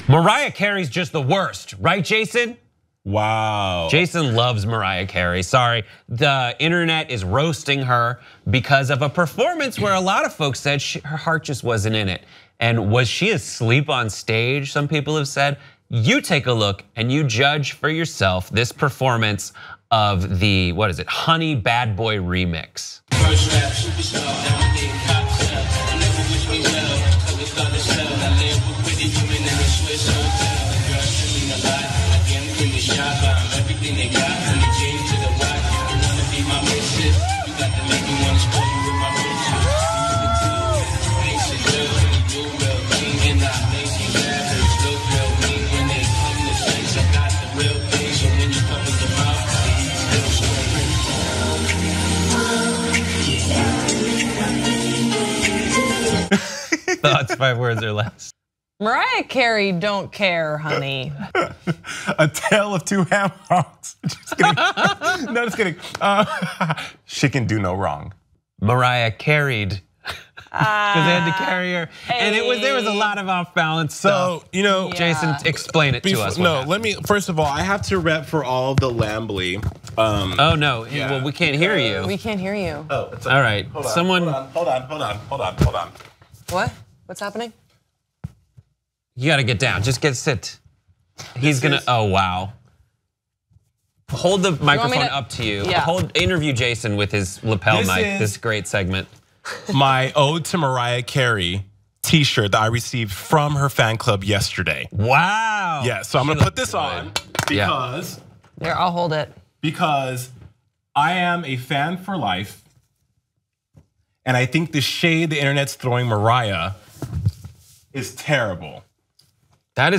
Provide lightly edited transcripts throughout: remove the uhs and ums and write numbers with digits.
Mariah Carey's just the worst, right, Jason? Wow. Jason loves Mariah Carey. Sorry, the internet is roasting her because of a performance where a lot of folks said her heart just wasn't in it. And was she asleep on stage? Some people have said. You take a look and you judge for yourself this performance of the, what is it, Honey Bad Boy remix. First rap superstar, now I'm getting cops up. I never wish me well, cause it's starting to sell. I live with pretty women in a Swiss hotel. Girls send me a lot, I can't give me shot by them. Everything they got, from the chain to the watch. You wanna be my missus, you got to make me wanna spoil you with my riches. You the two, makes it real when you do real thing. And I think these average look real mean when they come to sex. I got the real thing, so when you come with the mouth, it's still screaming. Thoughts, 5 words or less. Mariah Carey don't care, honey. A tale of two ham hocks. Just kidding. No, just kidding. She can do no wrong. Mariah carried. Because they had to carry her, and there was a lot of off balance stuff. So you know, Jason, explain it to us. No, let me. First of all, I have to rep for all of the Lambly. Oh no, well we can't hear you. We can't hear you. Oh, it's okay. All right, hold on, someone. Hold on. What? What's happening? You got to get down. Just sit. He's gonna. Oh wow. Hold the microphone up to you. Yeah. Interview Jason with his lapel mic. This great segment. My ode to Mariah Carey T-shirt that I received from her fan club yesterday. Wow. Yeah, so I'm gonna put this on because Here, I'll hold it. Because I am a fan for life, and I think the shade the internet's throwing Mariah is terrible. That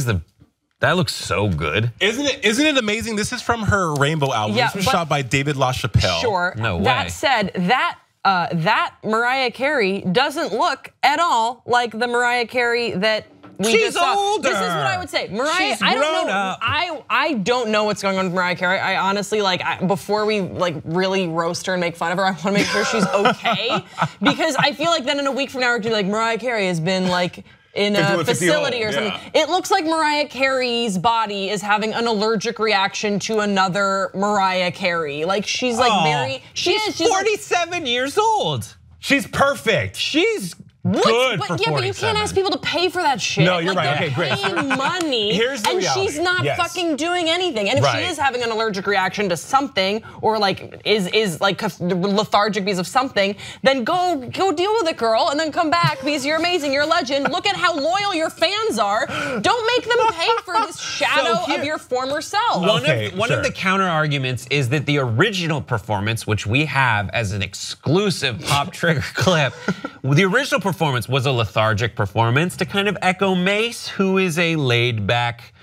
looks so good. Isn't it amazing? This is from her Rainbow album. Yeah, this was shot by David LaChapelle. Sure. No way. That said, that Mariah Carey doesn't look at all like the Mariah Carey that we She's just saw. older. This is what I would say. Mariah, She's I don't grown know. up. I don't know what's going on with Mariah Carey. I honestly before we really roast her and make fun of her, I want to make sure she's okay because I feel like then in a week from now we're gonna be like Mariah Carey has been like in a facility or something. Yeah. It looks like Mariah Carey's body is having an allergic reaction to another Mariah Carey. Like she's like she's 47 years old. She's perfect. She's good for 47. But you can't ask people to pay for that shit. No, you're right. Okay, great. Paying money, Here's the reality. She's not fucking doing anything. And if she is having an allergic reaction to something, or like is like lethargic because of something, then go deal with it, girl, and then come back because you're amazing. You're a legend. Look at how loyal your fans are. Don't make them pay for this shadow of your former self. One of the counter arguments is that the original performance, which we have as an exclusive Pop Trigger clip, the original performance was a lethargic performance to kind of echo Mace, who is a laid-back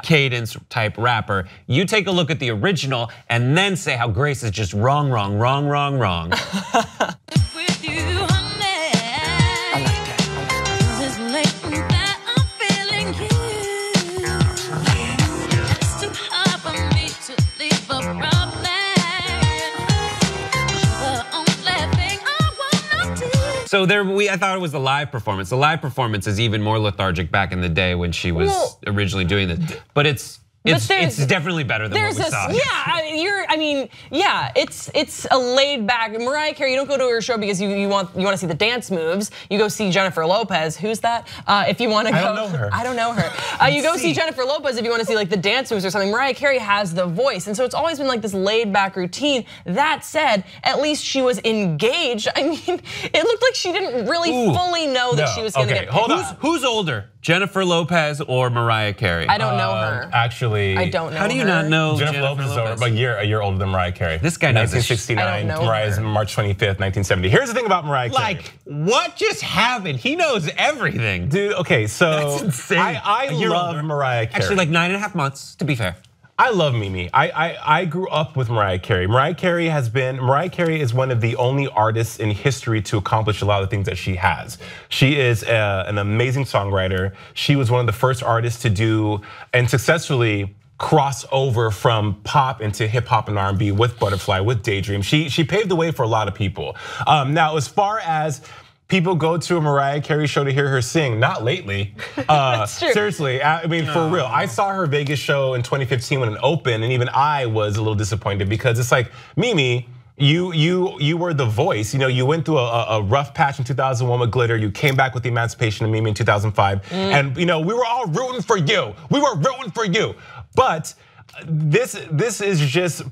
cadence type rapper. You take a look at the original and then say how Grace is just wrong. So I thought it was the live performance. The live performance is even more lethargic back in the day when she was originally doing this. But it's definitely better than what we saw. It's a laid back. Mariah Carey, you don't go to her show because you want to see the dance moves. You go see Jennifer Lopez. Who's that? If you want to go, I don't know her. I don't know her. You go see Jennifer Lopez if you want to see like the dance moves or something. Mariah Carey has the voice, and so it's always been like this laid back routine. That said, at least she was engaged. I mean, it looked like she didn't really fully know that she was going to get. Hold on. Who's older, Jennifer Lopez or Mariah Carey? I don't know her. Actually, I don't know. How do you not know Jennifer Lopez is over, a year older than Mariah Carey. This guy knows 1969. Mariah's March 25th, 1970. Here's the thing about Mariah Carey. Like, what just happened? He knows everything, dude. Okay, so that's insane. I love Mariah Carey. Actually, like 9.5 months, to be fair. I love Mimi. I grew up with Mariah Carey. Mariah Carey is one of the only artists in history to accomplish a lot of the things that she has. She is an amazing songwriter. She was one of the first artists to do and successfully cross over from pop into hip hop and R&B with Butterfly, with Daydream. She paved the way for a lot of people. Now, as far as people go to a Mariah Carey show to hear her sing. Not lately. That's true. Seriously, I mean, for real. I saw her Vegas show in 2015 when it opened, and even I was a little disappointed because it's like, Mimi, you were the voice. You know, you went through a rough patch in 2001 with Glitter. You came back with the emancipation of Mimi in 2005, and you know we were all rooting for you. We were rooting for you. But this is just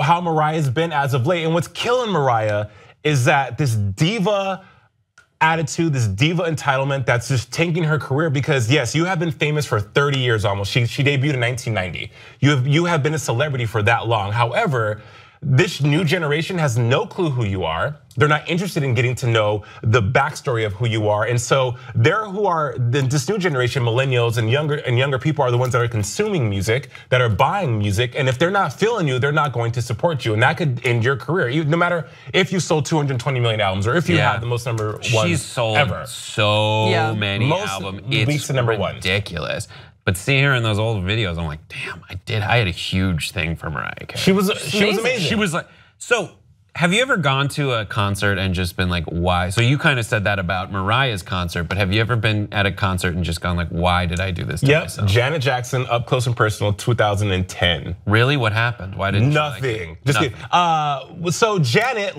how Mariah's been as of late. And what's killing Mariah is that this diva attitude, this diva entitlement that's just tanking her career, because yes, you have been famous for 30 years almost. She debuted in 1990. You have been a celebrity for that long. However, this new generation has no clue who you are. They're not interested in getting to know the backstory of who you are. And so this new generation, millennials and younger people are the ones that are consuming music, that are buying music. And if they're not feeling you, they're not going to support you. And that could end your career. No matter if you sold 220 million albums or if you have the most number one She's sold ever. So many albums. It's number ridiculous. But seeing her in those old videos, I'm like, damn, I had a huge thing for Mariah Carey. She was amazing. She was like, so have you ever gone to a concert and just been like, why? So you kind of said that about Mariah's concert, but have you ever been at a concert and just gone like, why did I do this to myself? Janet Jackson, Up Close and Personal, 2010. Really, what happened? Why didn't Nothing. You like it? Just so Janet,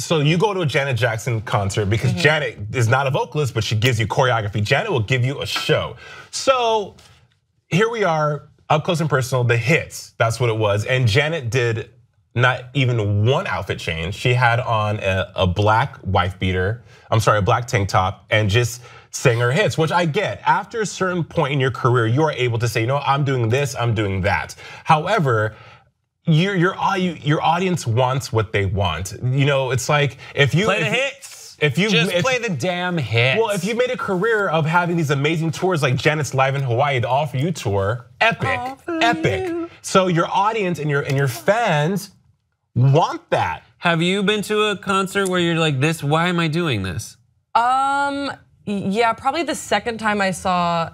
so you go to a Janet Jackson concert because Janet is not a vocalist, but she gives you choreography. Janet will give you a show. So here we are, Up Close and Personal, the hits, that's what it was. And Janet did not even one outfit change. She had on a black wife beater, a black tank top, and just sang her hits, which I get. After a certain point in your career, you are able to say, you know, I'm doing this, I'm doing that. However, your audience wants what they want. You know, it's like if you play the hits. Just play the damn hits. Well, if you made a career of having these amazing tours like Janet's Live in Hawaii, the All For You tour, epic. So your audience and your fans want that. Have you been to a concert where you're like, this? Why am I doing this? Yeah, probably the second time I saw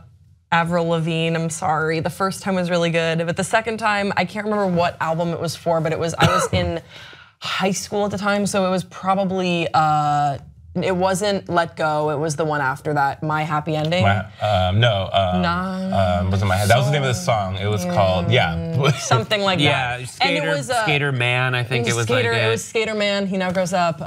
Avril Lavigne. I'm sorry. The first time was really good, but the second time, I can't remember what album it was for, but I was in high school at the time, so it was probably it wasn't Let Go. It was the one after that, My Happy Ending. Wasn't My Head. That was the name of the song. It was called something like that. Yeah, Skater Man. I think it was like it was Skater Man. He Now Grows Up.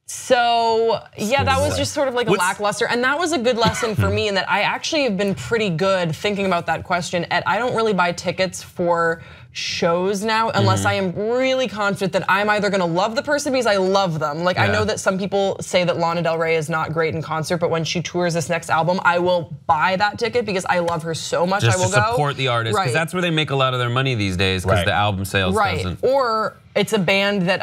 So yeah, that was just sort of like a lackluster, and that was a good lesson for me in that I actually have been pretty good thinking about that question. I don't really buy tickets for shows now unless I am really confident that I'm either gonna love the person because I love them. Like I know that some people say that Lana Del Rey is not great in concert, but when she tours this next album, I will buy that ticket because I love her so much. Just I will to support the artist, because that's where they make a lot of their money these days, because the album sales doesn't. Or it's a band that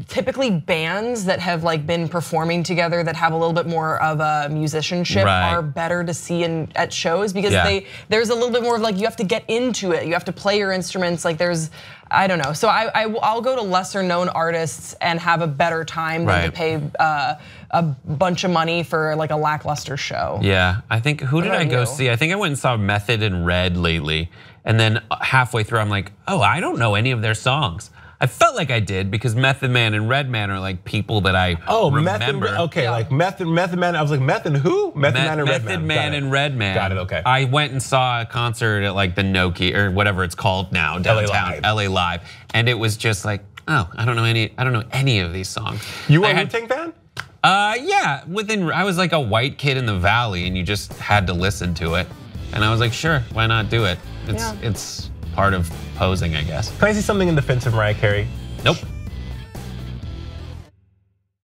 typically bands that have like been performing together that have a little bit more of a musicianship are better to see at shows because there's a little bit more of like you have to get into it, you have to play your instruments, like I don't know. So I'll go to lesser known artists and have a better time than to pay a bunch of money for like a lackluster show. Yeah, I think, who did I go see? I think I went and saw Method in Red lately. And then halfway through, I'm like, oh, I don't know any of their songs. I felt like I did because Method Man and Redman are like people that I remember. Like Method Man. I was like, Method who? Method Man and Redman. Method Man and Redman. Got it. Okay. I went and saw a concert at like the Nokia or whatever it's called now, downtown LA Live, and it was just like, oh, I don't know any of these songs. You were a Wu-Tang fan? Yeah. I was like a white kid in the valley, and you just had to listen to it, and I was like, sure, why not do it? It's part of posing, I guess. Can I see something in defense of Mariah Carey? Nope.